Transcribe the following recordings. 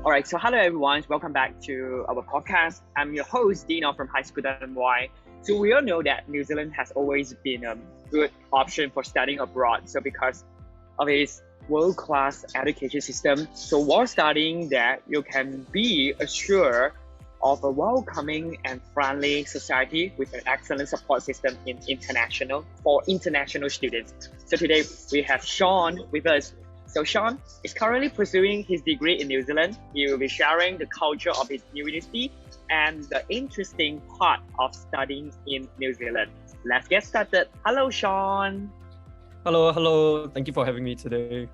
All right, so hello everyone, welcome back to our podcast. I'm your host, Dino from High School NY. So we all know that New Zealand has always been a good option for studying abroad. So because of its world-class education system, so while studying there, you can be assured of a welcoming and friendly society with an excellent support system for international students. So today we have Sean with us. So Sean is currently pursuing his degree in New Zealand. He will be sharing the culture of his university and the interesting part of studying in New Zealand. Let's get started. Hello, Sean. Hello. Thank you for having me today.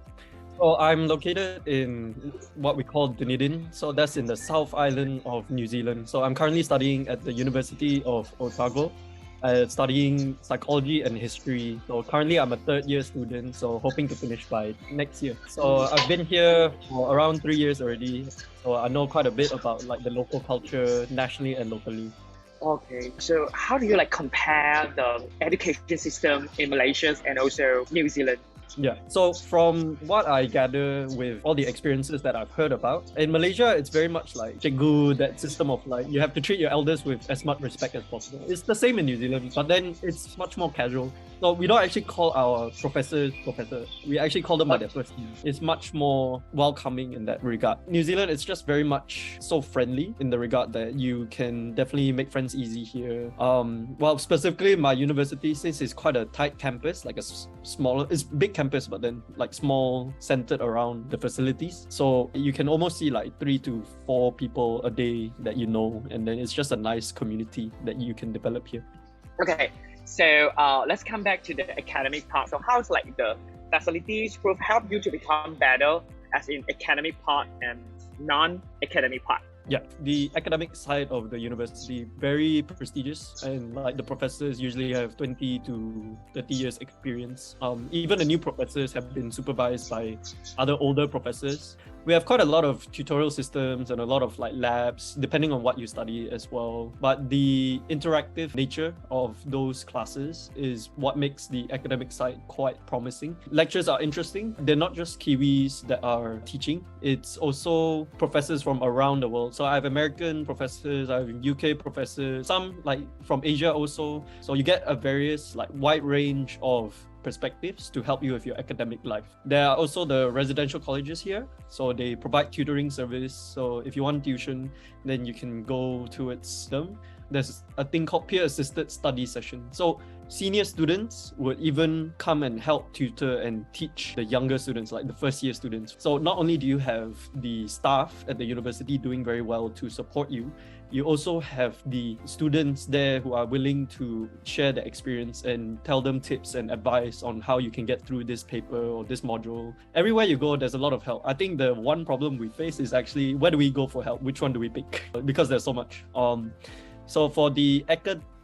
So I'm located in what we call Dunedin. So that's in the South Island of New Zealand. So I'm currently studying at the University of Otago, studying psychology and history. So currently I'm a third year student, so hoping to finish by next year. So I've been here for around 3 years already. So I know quite a bit about like the local culture nationally and locally. Okay, so how do you compare the education system in Malaysia and also New Zealand? Yeah, so from what I gather with all the experiences that I've heard about, in Malaysia, it's very much like cikgu, that system of like, you have to treat your elders with as much respect as possible. It's the same in New Zealand, but then it's much more casual. So we don't actually call our professors professor. We actually call them by their first name. It's much more welcoming in that regard. New Zealand, it's just very much so friendly in the regard that you can definitely make friends easy here. Well, specifically my university, since it's quite a tight campus, like it's big campus, but then like small, centered around the facilities. So you can almost see like 3 to 4 people a day that you know, and then it's just a nice community that you can develop here. Okay. So let's come back to the academic part. So how's the facilities will help you to become better as in academic part and non-academic part? Yeah, the academic side of the university, very prestigious, and like the professors usually have 20 to 30 years experience. Even the new professors have been supervised by other older professors. We have quite a lot of tutorial systems and a lot of like labs, depending on what you study as well. But the interactive nature of those classes is what makes the academic side quite promising. Lectures are interesting. They're not just Kiwis that are teaching. It's also professors from around the world. So I have American professors, I have UK professors, some like from Asia also. So you get a various wide range of perspectives to help you with your academic life. There are also the residential colleges here, so they provide tutoring service. So if you want tuition, then you can go towards them. There's a thing called peer assisted study session. So senior students would even come and help tutor and teach the younger students, like the first year students. So not only do you have the staff at the university doing very well to support you, you also have the students there who are willing to share their experience and tell them tips and advice on how you can get through this paper or this module. Everywhere you go, there's a lot of help. I think the one problem we face is actually, where do we go for help? Which one do we pick? Because there's so much. So for the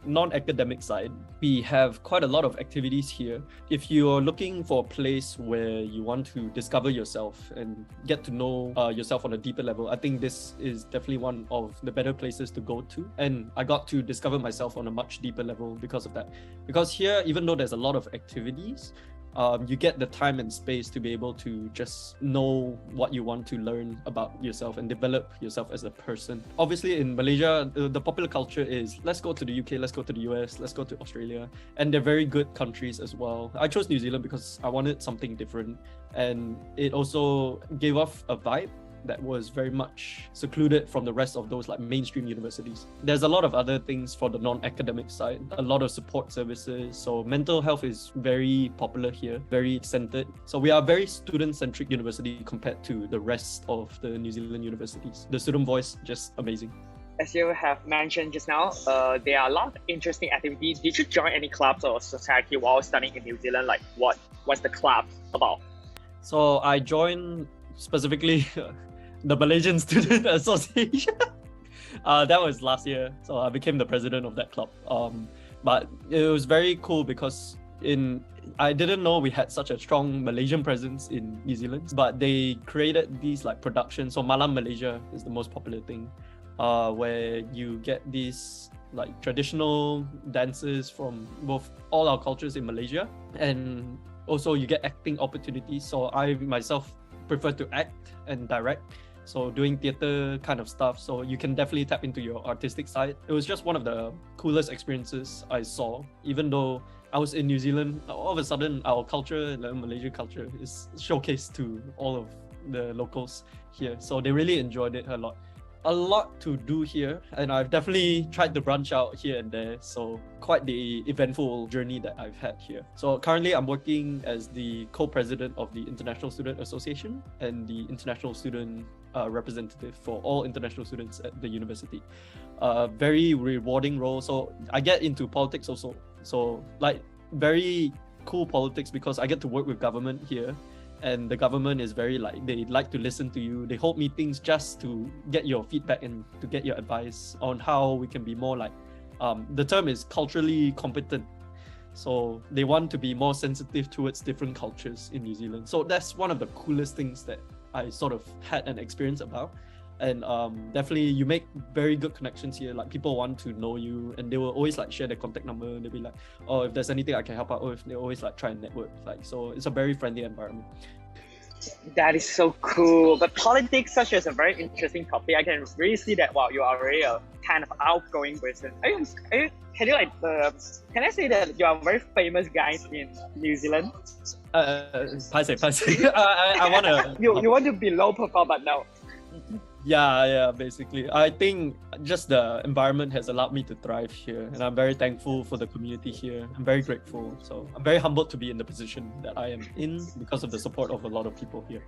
non-academic side, we have quite a lot of activities here. If you're looking for a place where you want to discover yourself and get to know yourself on a deeper level, I think this is definitely one of the better places to go to. And I got to discover myself on a much deeper level because of that. Because here, even though there's a lot of activities, you get the time and space to be able to just know what you want to learn about yourself and develop yourself as a person. Obviously in Malaysia, the popular culture is let's go to the UK, let's go to the US, let's go to Australia. And they're very good countries as well. I chose New Zealand because I wanted something different. And it also gave off a vibe that was very much secluded from the rest of those mainstream universities. There's a lot of other things for the non-academic side, a lot of support services. So mental health is very popular here, very centered. So we are a very student-centric university compared to the rest of the New Zealand universities. The student voice, just amazing. As you have mentioned just now, there are a lot of interesting activities. Did you join any clubs or society while studying in New Zealand? What's the club about? So I joined specifically the Malaysian Student Association. That was last year. So I became the president of that club. But it was very cool because I didn't know we had such a strong Malaysian presence in New Zealand, but they created these productions. So Malam Malaysia is the most popular thing, where you get these traditional dances from all our cultures in Malaysia, and also you get acting opportunities. So I myself prefer to act and direct. so doing theater kind of stuff. So you can definitely tap into your artistic side. It was just one of the coolest experiences I saw. Even though I was in New Zealand, all of a sudden our culture, the Malaysian culture, is showcased to all of the locals here. So they really enjoyed it a lot. A lot to do here, and I've definitely tried to branch out here and there. So quite the eventful journey that I've had here. So currently I'm working as the co-president of the International Student Association and the International Student representative for all international students at the university. Very rewarding role. So I get into politics also. So like very cool politics because I get to work with government here. And the government is very they like to listen to you. They hold meetings just to get your feedback and to get your advice on how we can be more the term is culturally competent. So they want to be more sensitive towards different cultures in New Zealand. So that's one of the coolest things that I sort of had an experience about. And definitely you make very good connections here. Like people want to know you and they will always share their contact number and they'll be like, oh, if there's anything I can help out with, they always try and network. So it's a very friendly environment. That is so cool. But politics such as a very interesting topic. I can really see that wow, you are really a kind of outgoing person. Can I say that you are very famous guys in New Zealand? Paiseh. I wanna you want to be low profile but no. Yeah, basically. I think just the environment has allowed me to thrive here, and I'm very thankful for the community here. I'm very grateful. So I'm very humbled to be in the position that I am in because of the support of a lot of people here.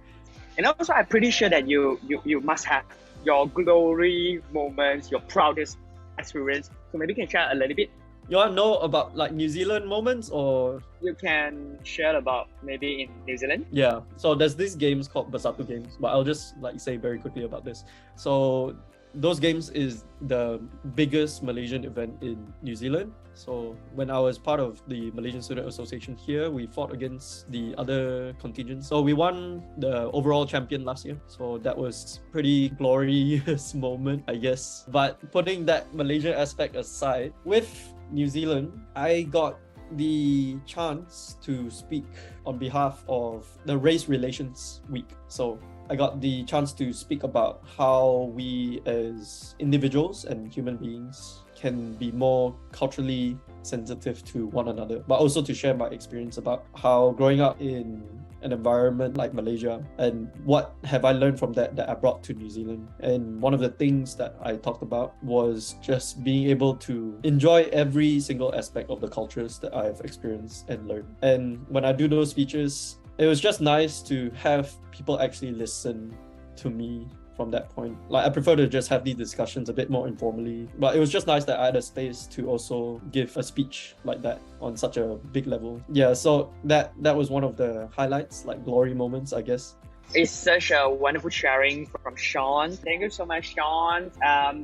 And also, I'm pretty sure that you must have your glory moments, your proudest experience. So maybe you can share a little bit. You want to know about New Zealand moments, or you can share about maybe in New Zealand? Yeah, so there's these games called Bersatu games, but I'll just say very quickly about this. So those games is the biggest Malaysian event in New Zealand. So when I was part of the Malaysian Student Association here, we fought against the other contingents. So we won the overall champion last year. So that was pretty glorious moment, I guess. But putting that Malaysian aspect aside, with New Zealand, I got the chance to speak on behalf of the Race Relations Week. So I got the chance to speak about how we as individuals and human beings can be more culturally sensitive to one another, but also to share my experience about how growing up in an environment like Malaysia and what have I learned from that I brought to New Zealand. And one of the things that I talked about was just being able to enjoy every single aspect of the cultures that I've experienced and learned. And when I do those speeches, it was just nice to have people actually listen to me from that point. I prefer to just have these discussions a bit more informally, but it was just nice that I had a space to also give a speech like that on such a big level. Yeah, so that was one of the highlights, glory moments, I guess. It's such a wonderful sharing from Sean. Thank you so much, Sean.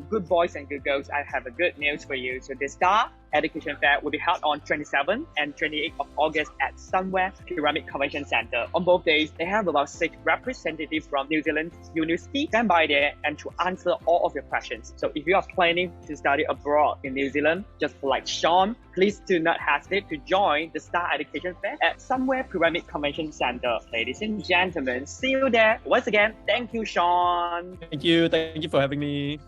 Good boys and good girls, I have a good news for you. So the Star Education Fair will be held on 27th and 28th of August at Sunway Convention Centre. On both days, they have about 6 representatives from New Zealand University stand by there and to answer all of your questions. So if you are planning to study abroad in New Zealand, just like Sean, please do not hesitate to join the Star Education Fair at Sunway Convention Centre. Ladies and gentlemen, see you there. Once again, thank you, Sean. Thank you for having me.